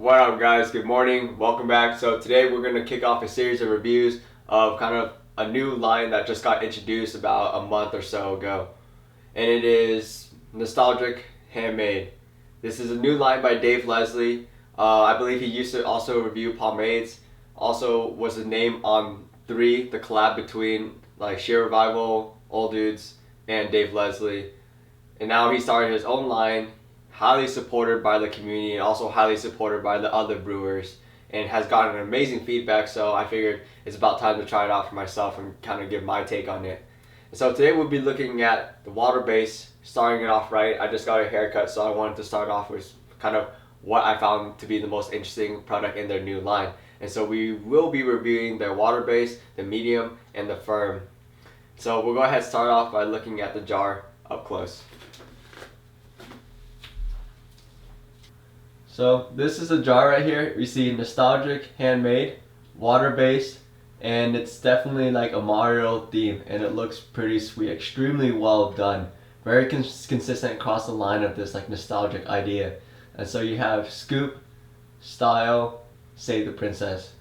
What up guys, good morning, welcome back. So today we're going to kick off a series of reviews of kind of a new line that just got introduced about a month or so ago. And it is Nostalgic Handmade. This is a new line by Dave Leslie. I believe he used to also review Pomades. Also was the name on 3, the collab between like Sheer Revival, Old Dudes, and Dave Leslie. And now he started his own line, highly supported by the community and also highly supported by the other brewers, and has gotten amazing feedback. So I figured it's about time to try it out for myself and kind of give my take on it. And so today we'll be looking at the water base, starting it off right. I just got a haircut, so I wanted to start off with kind of what I found to be the most interesting product in their new line. And so we will be reviewing their water base, the medium, and the firm. So we'll go ahead and start off by looking at the jar up close. So this is a jar right here. We see Nostalgic Handmade, water based, and it's definitely like a Mario theme, and it looks pretty sweet, extremely well done. Very consistent across the line of this like nostalgic idea. And so you have scoop, style, save the princess.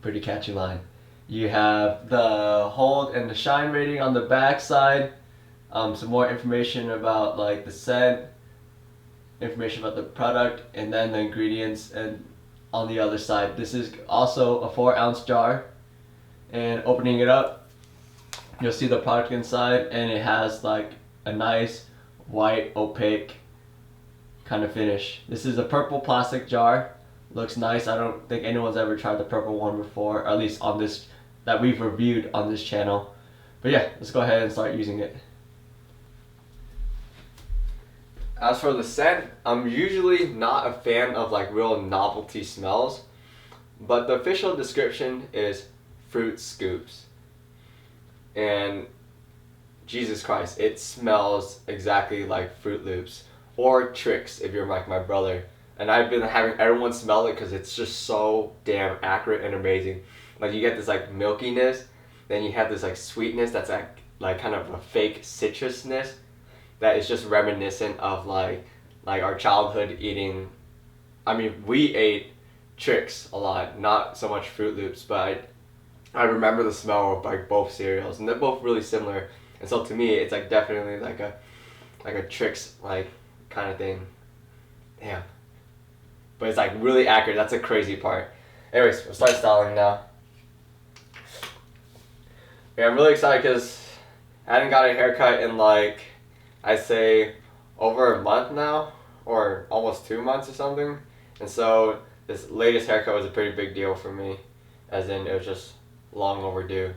Pretty catchy line. You have the hold and the shine rating on the back side. Some more information about like the scent, information about the product, and then the ingredients. And on the other side, this is also a 4-ounce jar, and opening it up you'll see the product inside, and it has like a nice white opaque kind of finish. This is a purple plastic jar, looks nice. I don't think anyone's ever tried the purple one before, or at least on this that we've reviewed on this channel. But yeah, let's go ahead and start using it. As for the scent, I'm usually not a fan of like real novelty smells, but the official description is fruit scoops. And Jesus Christ, it smells exactly like Fruit Loops or Tricks if you're like my brother. And I've been having everyone smell it because it's just so damn accurate and amazing. Like you get this like milkiness, then you have this like sweetness that's like kind of a fake citrusness that is just reminiscent of like our childhood eating. I mean, we ate Tricks a lot, not so much Fruit Loops, but I remember the smell of like both cereals, and they're both really similar. And so to me, it's like definitely like a Tricks like kind of thing. Damn. But it's like really accurate. That's a crazy part. Anyways, we'll start styling now. Yeah, I'm really excited because I hadn't got a haircut in like, I'd say over a month now, or almost 2 months or something. And so this latest haircut was a pretty big deal for me, as in it was just long overdue.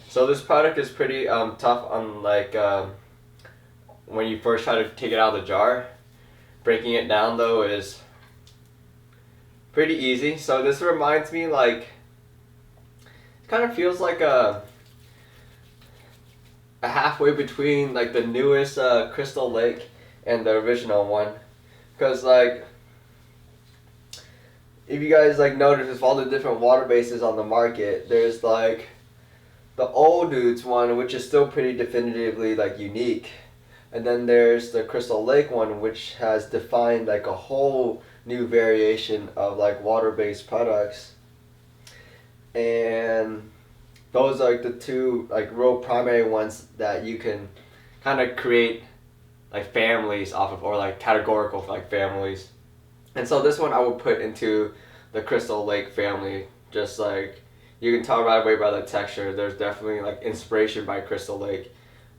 So this product is pretty tough on like when you first try to take it out of the jar. Breaking it down though is pretty easy. So this reminds me like, it kind of feels like a halfway between like the newest Crystal Lake and the original one, because like if you guys like notice with all the different water bases on the market, there's like the Old Dudes one, which is still pretty definitively like unique, and then there's the Crystal Lake one, which has defined like a whole new variation of like water based products. And those are like the two like real primary ones that you can kind of create like families off of, or like categorical like families. And so this one I would put into the Crystal Lake family. Just like you can tell right away by the texture, there's definitely like inspiration by Crystal Lake,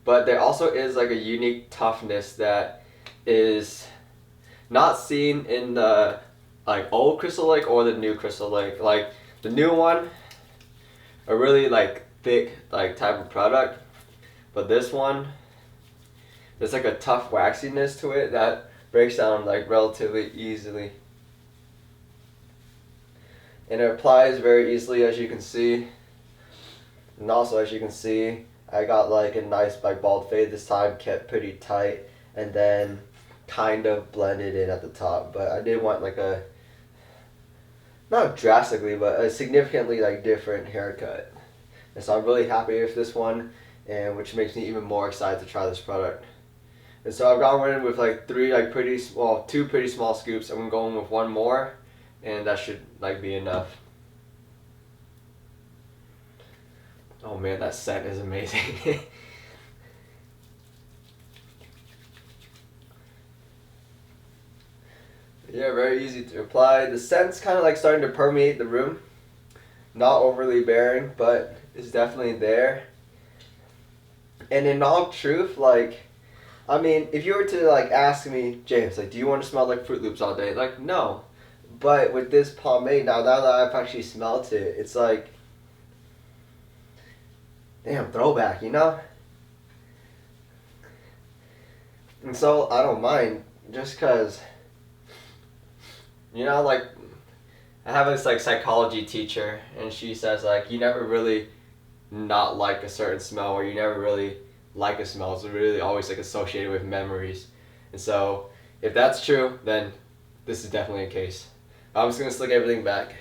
but there also is like a unique toughness that is not seen in the like old Crystal Lake or the new Crystal Lake. Like the new one, a really like thick like type of product, but this one, there's like a tough waxiness to it that breaks down like relatively easily, and it applies very easily, as you can see. And also, as you can see, I got like a nice like bald fade this time, kept pretty tight, and then kind of blended in at the top. But I did want like a, not drastically, but a significantly like different haircut. And so I'm really happy with this one, and which makes me even more excited to try this product. And so I've gone in with like two pretty small scoops. I'm going with one more, and that should like be enough. Oh man, that scent is amazing. Yeah, very easy to apply. The scent's kind of like starting to permeate the room. Not overly bearing, but it's definitely there. And in all truth, like, I mean, if you were to like ask me, James, like, do you want to smell like Fruit Loops all day? Like, no. But with this pomade, now that I've actually smelled it, it's like, damn, throwback, you know? And so I don't mind, just cause, you know, like, I have this like psychology teacher, and she says like, you never really not like a certain smell, or you never really like a smell. It's really always like associated with memories. And so if that's true, then this is definitely a case. I'm just gonna slick everything back.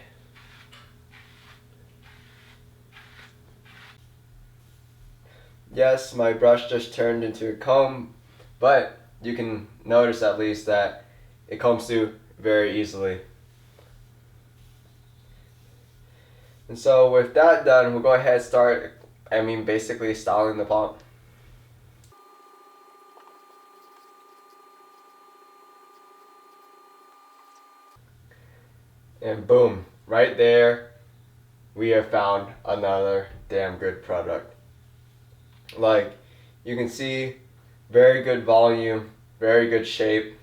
Yes, my brush just turned into a comb, but you can notice at least that it combs through very easily. And so with that done, we'll go ahead and start, basically styling the pomp. And boom, right there, we have found another damn good product. Like, you can see, very good volume, very good shape.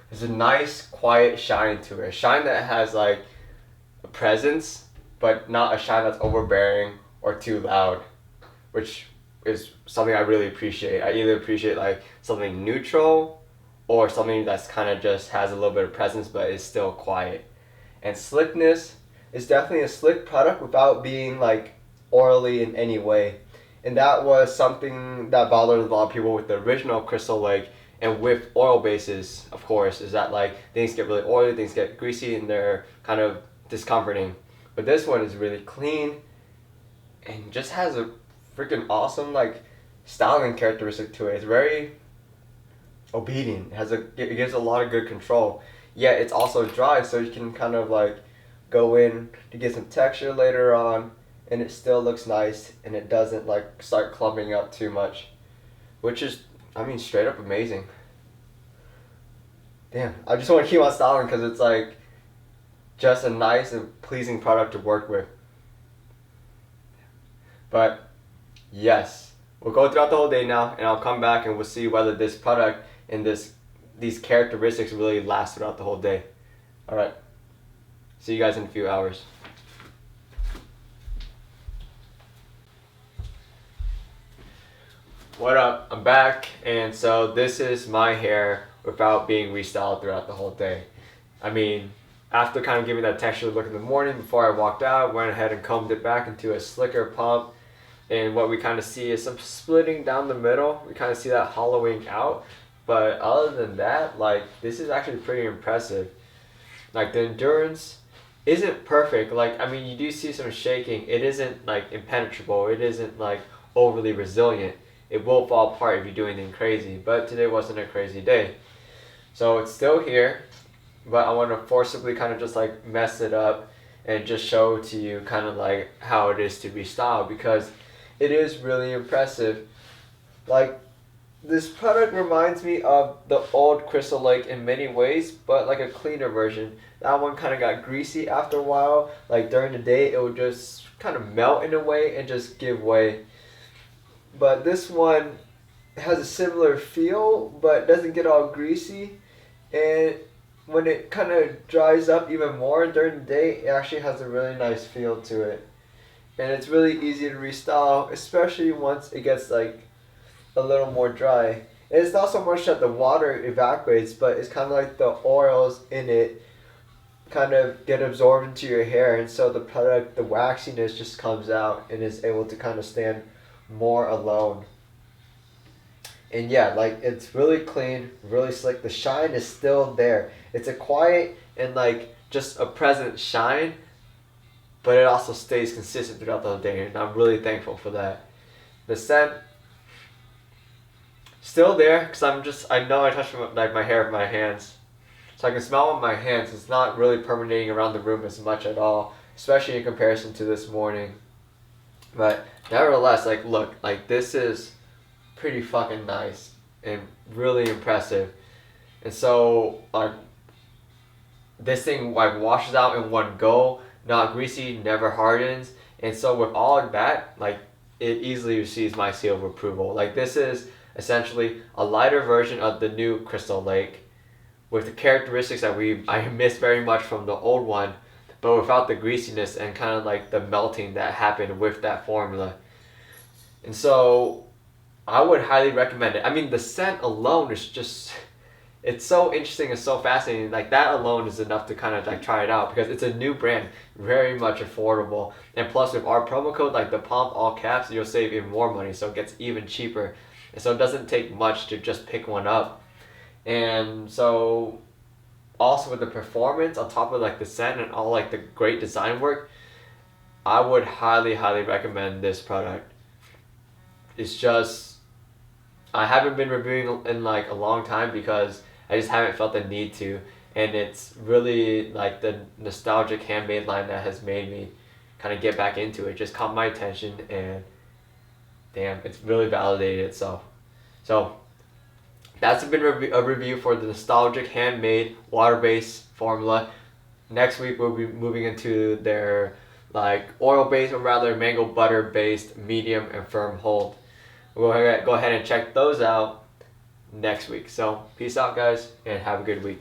There's a nice, quiet shine to it. A shine that has like a presence, but not a shine that's overbearing or too loud, which is something I really appreciate. I either appreciate like something neutral or something that's kind of just has a little bit of presence but is still quiet. And slickness is definitely a slick product without being like oily in any way. And that was something that bothered a lot of people with the original Crystal Lake, and with oil bases, of course, is that like things get really oily, things get greasy, and they're kind of discomforting. But this one is really clean and just has a freaking awesome like styling characteristic to it. It's very obedient. It gives a lot of good control. Yet it's also dry, so you can kind of like go in to get some texture later on, and it still looks nice, and it doesn't like start clumping up too much, which is, straight up amazing. Damn, I just want to keep on styling because it's like just a nice and pleasing product to work with. But yes, we'll go throughout the whole day now, and I'll come back and we'll see whether this product and these characteristics really last throughout the whole day. All right, see you guys in a few hours. What up? I'm back, and so this is my hair without being restyled throughout the whole day. After kind of giving that texture look in the morning before I walked out, went ahead and combed it back into a slicker pomp, and what we kind of see is some splitting down the middle. We kind of see that hollowing out, but other than that, like, this is actually pretty impressive. Like, the endurance isn't perfect. Like, you do see some shaking. It isn't like impenetrable. It isn't like overly resilient. It will fall apart if you do anything crazy, but today wasn't a crazy day. So it's still here, but I want to forcibly kind of just like mess it up and just show to you kind of like how it is to be styled, because it is really impressive. Like, this product reminds me of the old Crystal Lake in many ways, but like a cleaner version. That one kind of got greasy after a while. Like, during the day, it would just kind of melt in a way and just give way. But this one has a similar feel, but doesn't get all greasy. And when it kind of dries up even more during the day, it actually has a really nice feel to it. And it's really easy to restyle, especially once it gets like a little more dry. And it's not so much that the water evaporates, but it's kind of like the oils in it kind of get absorbed into your hair, and so the product, the waxiness just comes out and is able to kind of stand more alone. And yeah, like, it's really clean, really slick. The shine is still there. It's a quiet and like just a present shine, but it also stays consistent throughout the whole day, and I'm really thankful for that. The scent still there, because I know I touched my hair with my hands, So I can smell it with my hands. It's not really permeating around the room as much at all, especially in comparison to this morning. But nevertheless, like, look, like, this is pretty fucking nice and really impressive. And so, like, this thing, like, washes out in one go, not greasy, never hardens. And so with all of that, like, it easily receives my seal of approval. Like, this is essentially a lighter version of the new Crystal Lake with the characteristics that I miss very much from the old one, but without the greasiness and kind of like the melting that happened with that formula. And so I would highly recommend it. I mean, the scent alone is just, it's so interesting and so fascinating. Like, that alone is enough to kind of like try it out because it's a new brand, very much affordable. And plus with our promo code, like the Pomp all caps, you'll save even more money, so it gets even cheaper. And so it doesn't take much to just pick one up. And so also with the performance on top of like the scent and all like the great design work, I would highly recommend this product. It's just, I haven't been reviewing in like a long time because I just haven't felt the need to, and it's really like the nostalgic Handmade line that has made me kind of get back into it. Just caught my attention, and damn, it's really validated itself. So that's been a review for the nostalgic Handmade water-based formula. Next week we'll be moving into their like oil-based, or rather mango butter-based medium and firm hold. We'll go ahead and check those out next week. So peace out, guys, and have a good week.